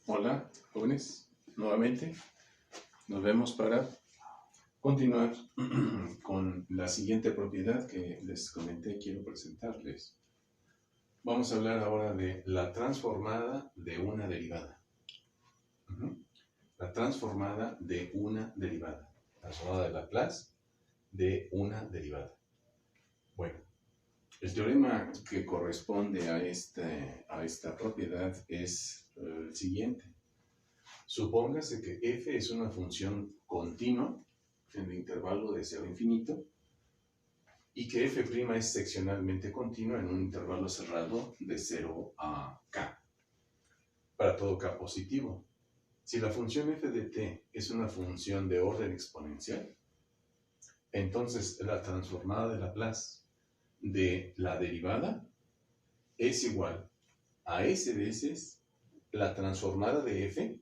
Hola, jóvenes, nuevamente nos vemos para continuar con la siguiente propiedad que les comenté, quiero presentarles. Vamos a hablar ahora de la transformada de una derivada. La transformada de una derivada. Transformada de Laplace de una derivada. Bueno, el teorema que corresponde a esta propiedad es el siguiente. Supóngase que f es una función continua en el intervalo de 0 a infinito y que f' es seccionalmente continua en un intervalo cerrado de 0 a k, para todo k positivo. Si la función f de t es una función de orden exponencial, entonces la transformada de Laplace de la derivada es igual a s veces la transformada de f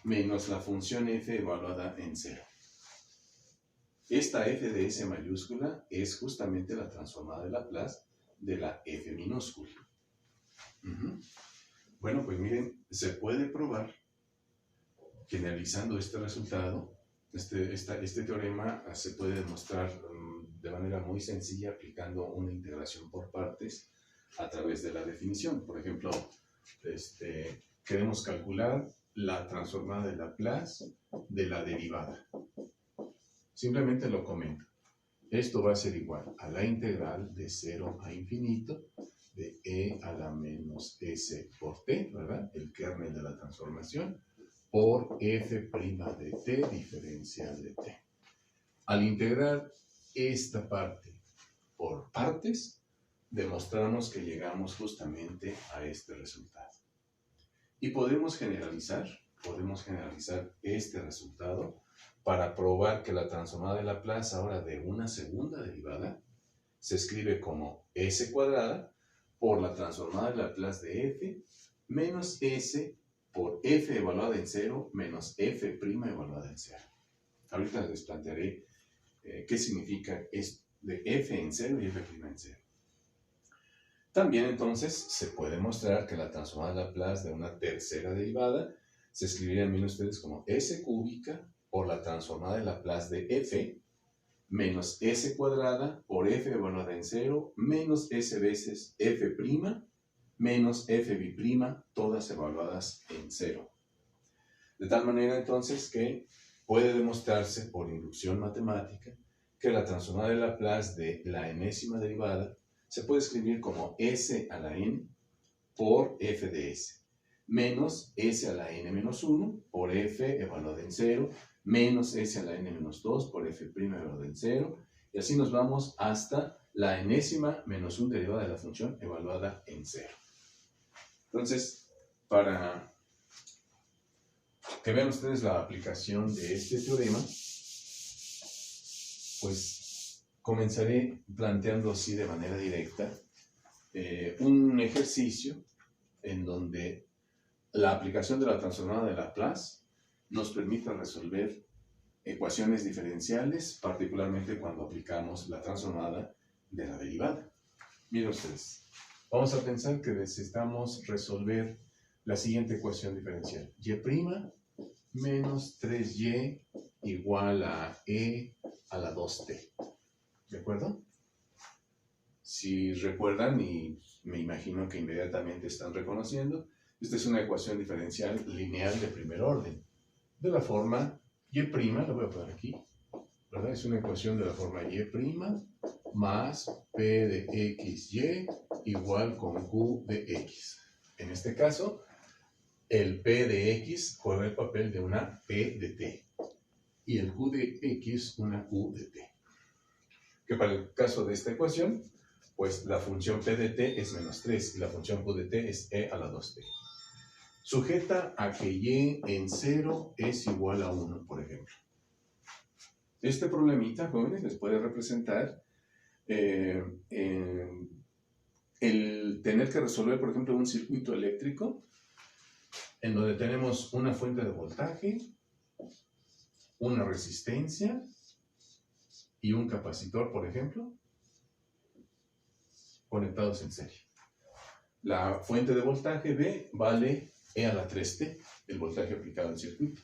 menos la función f evaluada en 0. Esta f de s mayúscula es justamente la transformada de Laplace de la f minúscula. Bueno, pues miren, se puede probar generalizando este resultado. Este teorema se puede demostrar de manera muy sencilla aplicando una integración por partes a través de la definición. Por ejemplo, queremos calcular la transformada de Laplace de la derivada. Simplemente lo comento. Esto va a ser igual a la integral de 0 a infinito de e a la menos s por t, ¿verdad? El kernel de la transformación, por f' de t diferencial de t. Al integrar esta parte por partes, demostramos que llegamos justamente a este resultado. Y podemos generalizar este resultado para probar que la transformada de Laplace ahora de una segunda derivada se escribe como s cuadrada por la transformada de Laplace de f menos s por f evaluada en 0 menos f' evaluada en 0. Ahorita les plantearé qué significa esto de f en 0 y f' en 0. También entonces se puede mostrar que la transformada de Laplace de una tercera derivada se escribiría bien ustedes como s cúbica por la transformada de Laplace de f menos s cuadrada por f evaluada en 0 menos s veces f' menos f', todas evaluadas en 0. De tal manera entonces que puede demostrarse por inducción matemática que la transformada de Laplace de la enésima derivada se puede escribir como s a la n por f de s, menos s a la n menos 1 por f evaluada en 0, menos s a la n menos 2 por f' evaluada en 0, y así nos vamos hasta la enésima menos 1 derivada de la función evaluada en 0. Entonces, para que vean ustedes la aplicación de este teorema, pues comenzaré planteando así de manera directa un ejercicio en donde la aplicación de la transformada de Laplace nos permite resolver ecuaciones diferenciales, particularmente cuando aplicamos la transformada de la derivada. Miren ustedes, vamos a pensar que necesitamos resolver la siguiente ecuación diferencial. Y' menos 3y igual a e a la 2t. ¿De acuerdo? Si recuerdan, y me imagino que inmediatamente están reconociendo, esta es una ecuación diferencial lineal de primer orden. De la forma y', la voy a poner aquí, ¿verdad? Es una ecuación de la forma y' más p de xy igual con q de x. En este caso, el p de x juega el papel de una p de t y el q de x una q de t. Que para el caso de esta ecuación, pues la función p de t es menos 3 y la función q de t es e a la 2t. Sujeta a que y en 0 es igual a 1, por ejemplo. Este problemita, jóvenes, les puede representar el tener que resolver, por ejemplo, un circuito eléctrico en donde tenemos una fuente de voltaje, una resistencia y un capacitor, por ejemplo, conectados en serie. La fuente de voltaje V vale E a la 3t, el voltaje aplicado al circuito.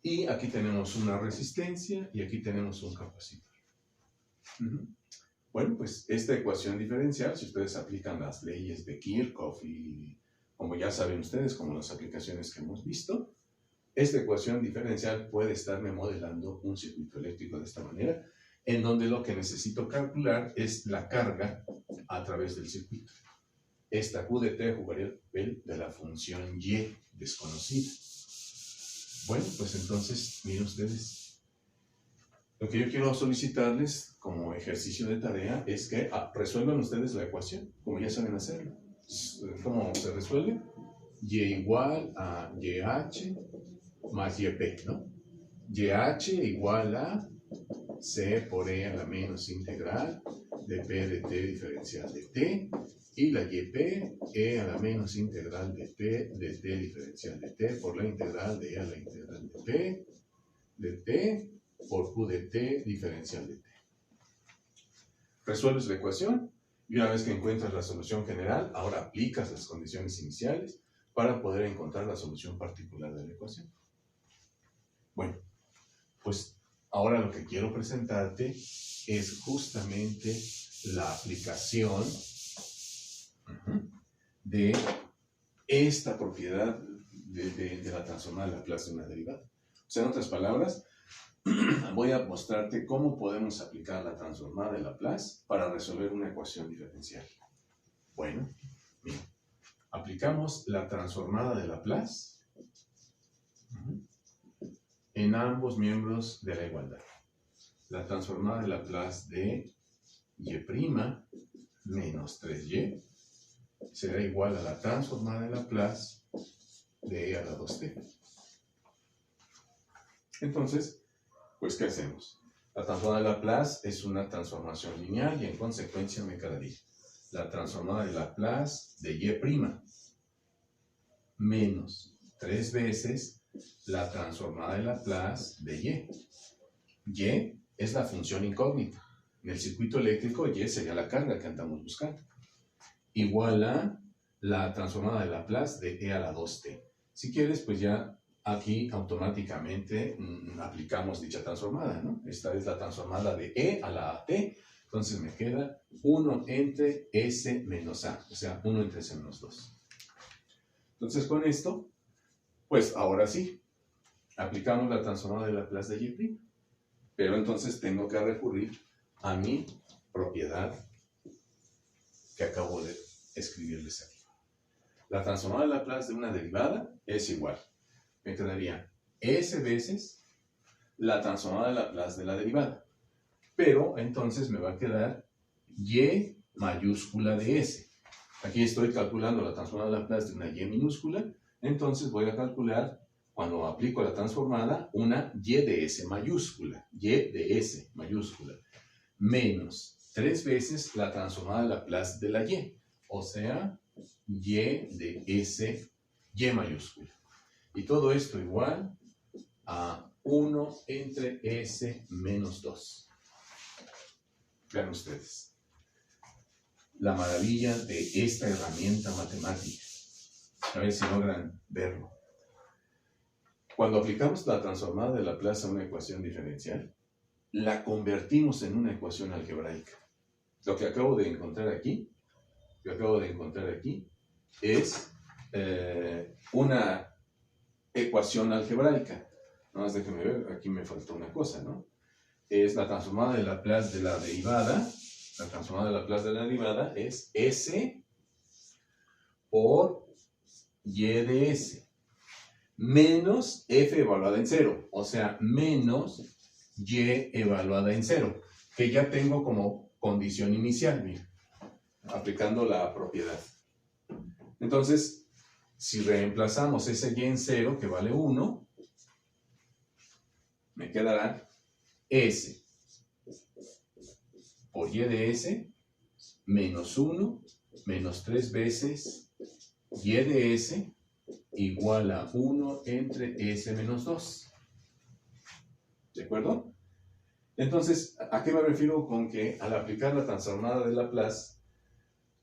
Y aquí tenemos una resistencia y aquí tenemos un capacitor. Bueno, pues esta ecuación diferencial, si ustedes aplican las leyes de Kirchhoff y como ya saben ustedes, como las aplicaciones que hemos visto, esta ecuación diferencial puede estarme modelando un circuito eléctrico de esta manera, en donde lo que necesito calcular es la carga a través del circuito. Esta Q de T jugaría el papel de la función Y desconocida. Bueno, pues entonces, miren ustedes, lo que yo quiero solicitarles como ejercicio de tarea es que resuelvan ustedes la ecuación, como ya saben hacerlo. ¿Cómo se resuelve? Y igual a YH más YP, ¿no? YH igual a C por E a la menos integral de P de T diferencial de T, y la YP, E a la menos integral de P de T diferencial de T por la integral de E a la integral de P de T por Q de T diferencial de T. Resuelves la ecuación y una vez que encuentras la solución general, ahora aplicas las condiciones iniciales para poder encontrar la solución particular de la ecuación. Bueno, pues ahora lo que quiero presentarte es justamente la aplicación de esta propiedad de la transformada de Laplace de una derivada. O sea, en otras palabras, voy a mostrarte cómo podemos aplicar la transformada de Laplace para resolver una ecuación diferencial. Bueno, bien. Aplicamos la transformada de Laplace en ambos miembros de la igualdad. La transformada de Laplace de y' menos 3y será igual a la transformada de Laplace de e a la 2t. Entonces, pues, ¿qué hacemos? La transformada de Laplace es una transformación lineal y en consecuencia me quedaría la transformada de Laplace de y' menos 3 veces la transformada de Laplace de y. Y es la función incógnita. En el circuito eléctrico, Y sería la carga que andamos buscando. Igual a la transformada de Laplace de e a la 2t. Si quieres, pues ya aquí automáticamente aplicamos dicha transformada, ¿no? Esta es la transformada de e a la t. Entonces me queda 1 entre s menos a, o sea, 1 entre s menos 2. Entonces con esto, pues ahora sí, aplicamos la transformada de Laplace de y'. Pero entonces tengo que recurrir a mi propiedad que acabo de escribirles aquí. La transformada de Laplace de una derivada es igual. Me quedaría s veces la transformada de Laplace de la derivada. Pero entonces me va a quedar y mayúscula de s. Aquí estoy calculando la transformada de Laplace de una y minúscula. Entonces voy a calcular, cuando aplico la transformada, una y de s mayúscula. Y de s mayúscula. Menos 3 veces la transformada de Laplace de la y. O sea, y de s, y mayúscula. Y todo esto igual a 1 entre s menos 2. Vean ustedes la maravilla de esta herramienta matemática. A ver si logran verlo. Cuando aplicamos la transformada de Laplace a una ecuación diferencial, la convertimos en una ecuación algebraica. Lo que acabo de encontrar aquí, es una ecuación algebraica. Nada más déjenme ver, aquí me faltó una cosa, ¿no? Es la transformada de Laplace de la derivada. La transformada de Laplace de la derivada es s por y de s menos f evaluada en 0, o sea, menos y evaluada en 0, que ya tengo como condición inicial, miren, aplicando la propiedad. Entonces, si reemplazamos ese y en 0, que vale 1, me quedará s por y de s menos 1 menos 3 veces y de s igual a 1 entre s menos 2. ¿De acuerdo? Entonces, ¿a qué me refiero con que al aplicar la transformada de Laplace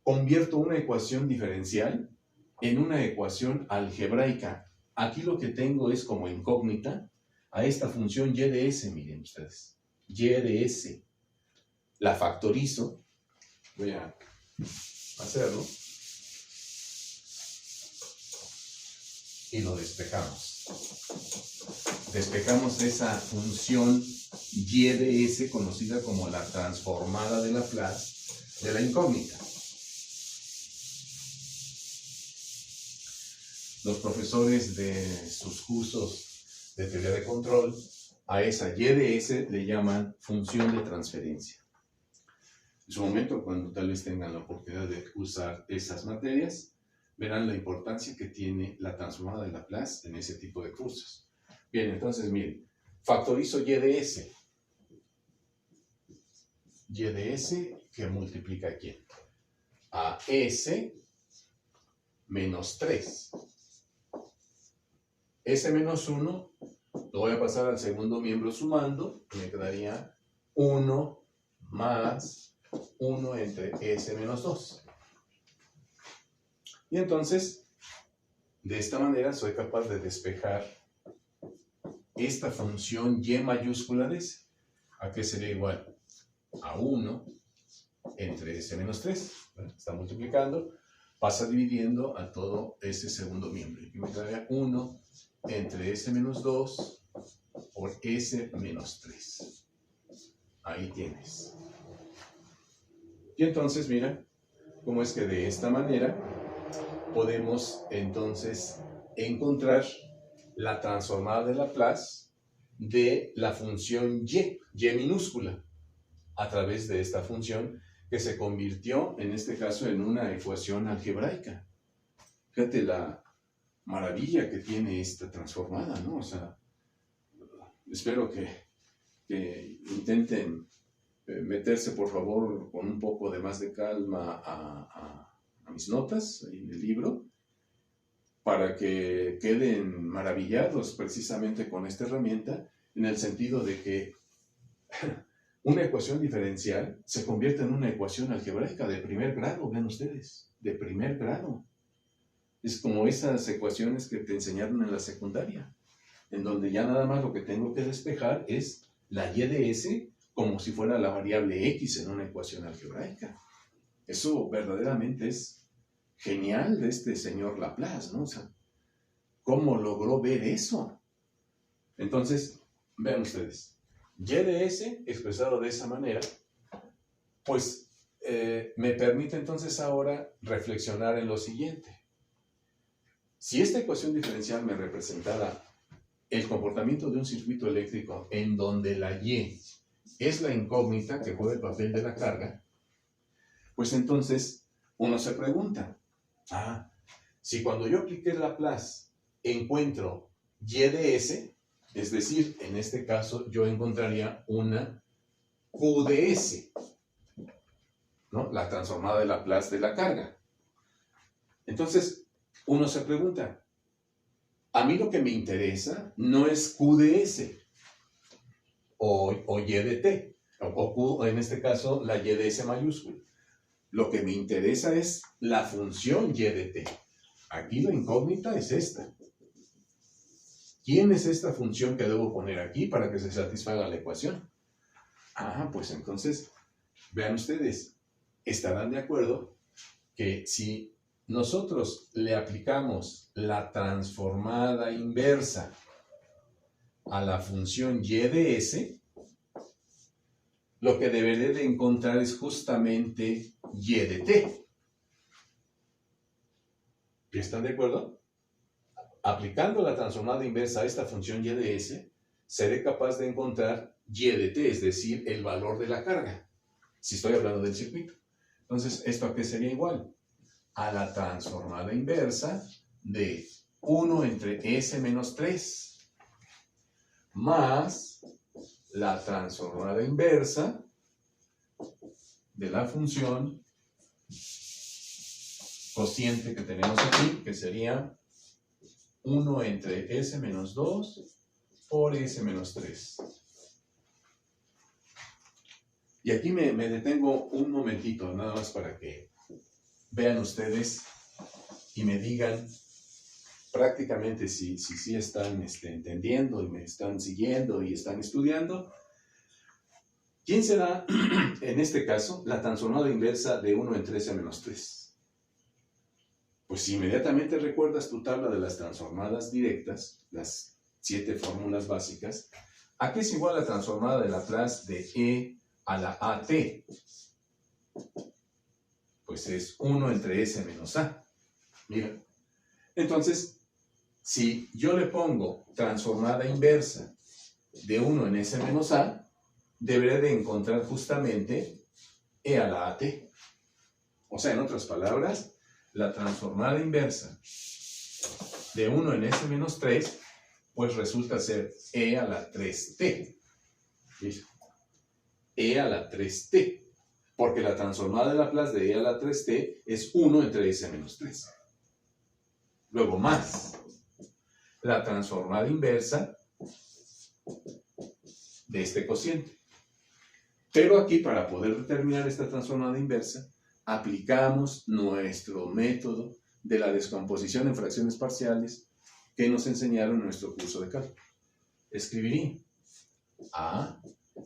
convierto una ecuación diferencial en una ecuación algebraica. Aquí lo que tengo es como incógnita a esta función y de s, miren ustedes. Y de s. La factorizo. Voy a hacerlo. Y lo despejamos. Despejamos esa función y de s conocida como la transformada de Laplace de la incógnita. Los profesores de sus cursos de teoría de control a esa y de s le llaman función de transferencia. En su momento, cuando tal vez tengan la oportunidad de usar esas materias, verán la importancia que tiene la transformada de Laplace en ese tipo de cursos. Bien, entonces miren, factorizo y de s. Y de s que multiplica aquí a s menos 3. S menos 1 lo voy a pasar al segundo miembro sumando y me quedaría 1 más 1 entre S menos 2. Y entonces, de esta manera soy capaz de despejar esta función y mayúscula de S. ¿A qué sería igual? A 1 entre S menos 3. Está multiplicando, pasa dividiendo a todo ese segundo miembro. Y me quedaría 1 entre S menos 2 por S menos 3. Ahí tienes. Y entonces, mira, cómo es que de esta manera podemos entonces encontrar la transformada de Laplace de la función y minúscula, a través de esta función que se convirtió, en este caso, en una ecuación algebraica. Fíjate la maravilla que tiene esta transformada, ¿no? O sea, espero que intenten meterse, por favor, con un poco de más de calma a mis notas en el libro, para que queden maravillados precisamente con esta herramienta, en el sentido de que una ecuación diferencial se convierte en una ecuación algebraica de primer grado, vean ustedes, de primer grado. Es como esas ecuaciones que te enseñaron en la secundaria, en donde ya nada más lo que tengo que despejar es la y de s como si fuera la variable x en una ecuación algebraica. Eso verdaderamente es genial de este señor Laplace, ¿no? O sea, ¿cómo logró ver eso? Entonces, vean ustedes, y de s expresado de esa manera, pues me permite entonces ahora reflexionar en lo siguiente. Si esta ecuación diferencial me representara el comportamiento de un circuito eléctrico en donde la y es la incógnita que juega el papel de la carga, pues entonces uno se pregunta, si cuando yo apliqué Laplace encuentro y de s, es decir, en este caso yo encontraría una q de s, ¿no? La transformada de Laplace de la carga. Entonces, uno se pregunta, a mí lo que me interesa no es q de s o y de t, o q, en este caso, la y de s mayúscula. Lo que me interesa es la función y de t. Aquí la incógnita es esta. ¿Quién es esta función que debo poner aquí para que se satisfaga la ecuación? Pues entonces, vean ustedes, estarán de acuerdo que si nosotros le aplicamos la transformada inversa a la función y de s, lo que deberé de encontrar es justamente y de t. ¿Están de acuerdo? Aplicando la transformada inversa a esta función y de s, seré capaz de encontrar y de t, es decir, el valor de la carga, si estoy hablando del circuito. Entonces, ¿esto a qué sería igual? A la transformada inversa de 1 entre s menos 3 más la transformada inversa de la función cociente que tenemos aquí, que sería 1 entre s menos 2 por s menos 3. Y aquí me detengo un momentito, nada más para que vean ustedes y me digan prácticamente si están entendiendo y me están siguiendo y están estudiando. ¿Quién será, en este caso, la transformada inversa de 1 entre s menos 3? Pues si inmediatamente recuerdas tu tabla de las transformadas directas, las 7 fórmulas básicas, ¿a qué es igual la transformada de Laplace de e a la at? Pues es 1 entre s menos a. Mira, entonces, si yo le pongo transformada inversa de 1 en s menos a, deberé de encontrar justamente e a la at. O sea, en otras palabras, la transformada inversa de 1 en s menos 3, pues resulta ser e a la 3t. ¿Listo? E a la 3t. Porque la transformada de Laplace de e a la 3t es 1 entre s menos 3. Luego más la transformada inversa de este cociente. Pero aquí, para poder determinar esta transformada inversa, aplicamos nuestro método de la descomposición en fracciones parciales que nos enseñaron en nuestro curso de cálculo. Escribiría a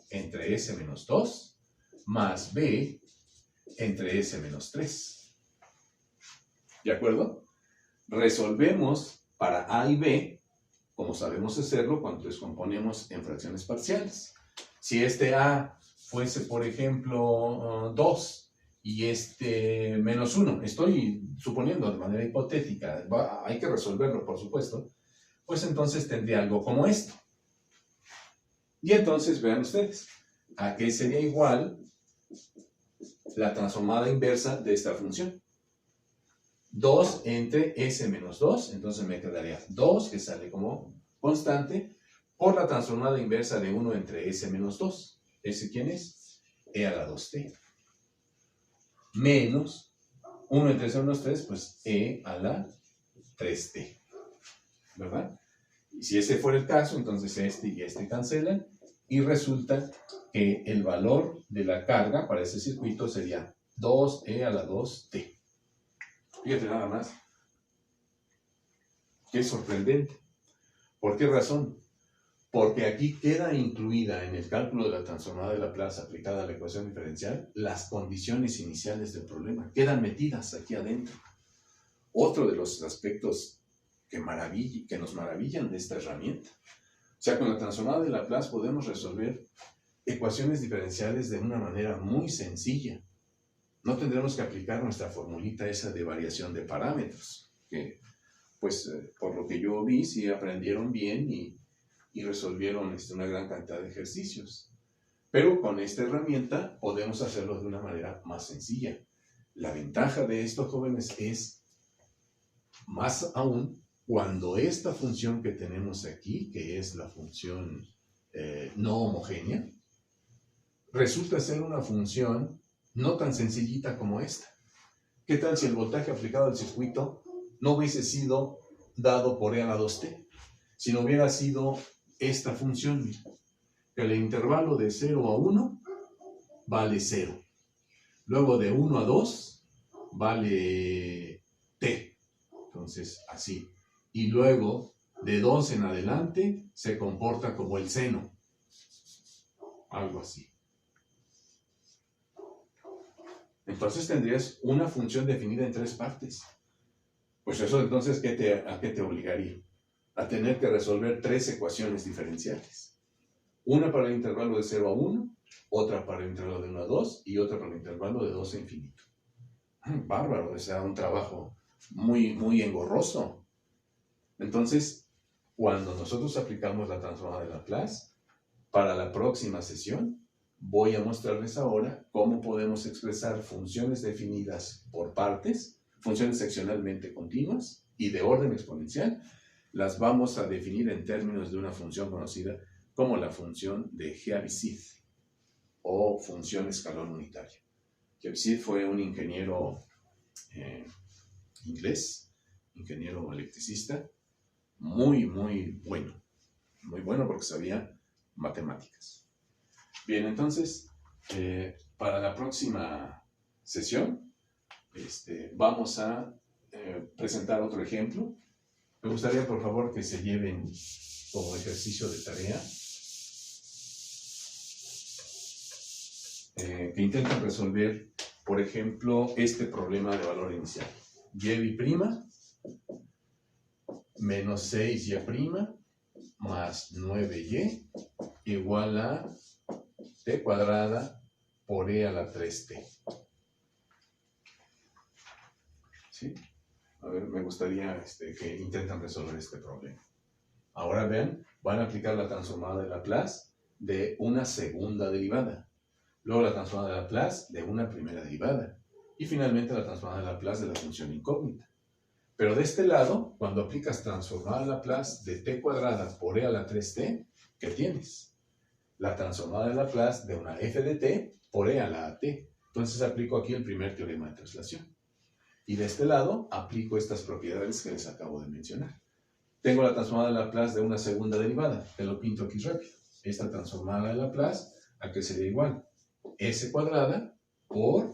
entre s menos 2 más b entre s menos 3. ¿De acuerdo? Resolvemos para a y b, como sabemos hacerlo cuando descomponemos en fracciones parciales. Si este a fuese, por ejemplo, 2 y este menos 1, estoy suponiendo de manera hipotética, hay que resolverlo, por supuesto, pues entonces tendría algo como esto. Y entonces, vean ustedes, ¿a qué sería igual la transformada inversa de esta función? 2 entre s menos 2, entonces me quedaría 2, que sale como constante, por la transformada inversa de 1 entre s menos 2. ¿Ese quién es? E a la 2t. Menos 1 entre s menos 3, pues e a la 3t. ¿Verdad? Y si ese fuera el caso, entonces este y este cancelan, y resulta que el valor de la carga para ese circuito sería 2e a la 2t. Fíjate nada más. Qué sorprendente. ¿Por qué razón? Porque aquí queda incluida en el cálculo de la transformada de Laplace aplicada a la ecuación diferencial las condiciones iniciales del problema. Quedan metidas aquí adentro. Otro de los aspectos que nos maravillan de esta herramienta. O sea, con la transformada de Laplace podemos resolver ecuaciones diferenciales de una manera muy sencilla. No tendremos que aplicar nuestra formulita esa de variación de parámetros, que, pues, por lo que yo vi, sí aprendieron bien y resolvieron una gran cantidad de ejercicios. Pero con esta herramienta podemos hacerlo de una manera más sencilla. La ventaja de estos jóvenes es, más aún, cuando esta función que tenemos aquí, que es la función no homogénea, resulta ser una función no tan sencillita como esta. ¿Qué tal si el voltaje aplicado al circuito no hubiese sido dado por e a la 2t, sino hubiera sido esta función, que el intervalo de 0 a 1 vale 0, luego de 1 a 2 vale t, entonces así, y luego de 2 en adelante se comporta como el seno, algo así. Entonces tendrías una función definida en 3 partes. Pues eso entonces, ¿a qué te obligaría? A tener que resolver 3 ecuaciones diferenciales. Una para el intervalo de 0 a 1, otra para el intervalo de 1 a 2 y otra para el intervalo de 2 a infinito. Bárbaro, o sea, un trabajo muy, muy engorroso. Entonces, cuando nosotros aplicamos la transformada de Laplace, para la próxima sesión, voy a mostrarles ahora cómo podemos expresar funciones definidas por partes, funciones seccionalmente continuas y de orden exponencial. Las vamos a definir en términos de una función conocida como la función de Heaviside o función escalón unitario. Heaviside fue un ingeniero inglés, ingeniero electricista, muy, muy bueno porque sabía matemáticas. Bien, entonces, para la próxima sesión, vamos a presentar otro ejemplo. Me gustaría, por favor, que se lleven como ejercicio de tarea, que intenten resolver, por ejemplo, este problema de valor inicial. Y' menos 6y' más 9y igual a t cuadrada por e a la 3t. ¿Sí? A ver, me gustaría que intenten resolver este problema. Ahora vean, van a aplicar la transformada de Laplace de una segunda derivada. Luego la transformada de Laplace de una primera derivada. Y finalmente la transformada de Laplace de la función incógnita. Pero de este lado, cuando aplicas transformada de Laplace de t cuadrada por e a la 3t, ¿qué tienes? La transformada de Laplace de una f de t por e a la t. Entonces aplico aquí el primer teorema de traslación. Y de este lado, aplico estas propiedades que les acabo de mencionar. Tengo la transformada de Laplace de una segunda derivada. Te lo pinto aquí rápido. Esta transformada de Laplace, ¿a qué sería igual? S cuadrada por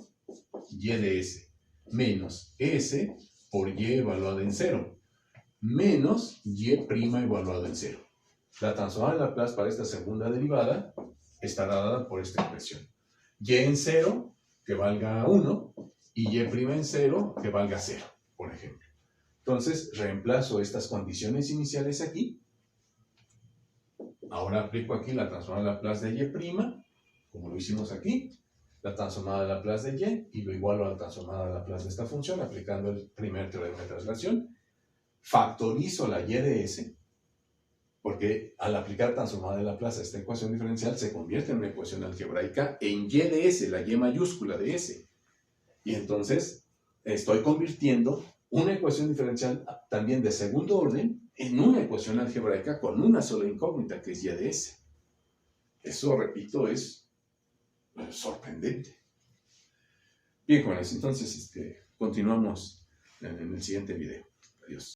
y de s, menos s por y evaluada en 0, menos y' evaluada en 0. La transformada de Laplace para esta segunda derivada estará dada por esta expresión. Y en 0, que valga 1, y y' en 0, que valga 0, por ejemplo. Entonces, reemplazo estas condiciones iniciales aquí. Ahora aplico aquí la transformada de Laplace de y', como lo hicimos aquí, la transformada de Laplace de y lo igualo a la transformada de Laplace de esta función, aplicando el primer teorema de traslación. Factorizo la y de s, porque al aplicar transformada de Laplace a esta ecuación diferencial, se convierte en una ecuación algebraica en y de s, la y mayúscula de s. Y entonces, estoy convirtiendo una ecuación diferencial también de segundo orden en una ecuación algebraica con una sola incógnita, que es y de s. Eso, repito, es sorprendente. Bien, jóvenes, entonces continuamos en el siguiente video. Adiós.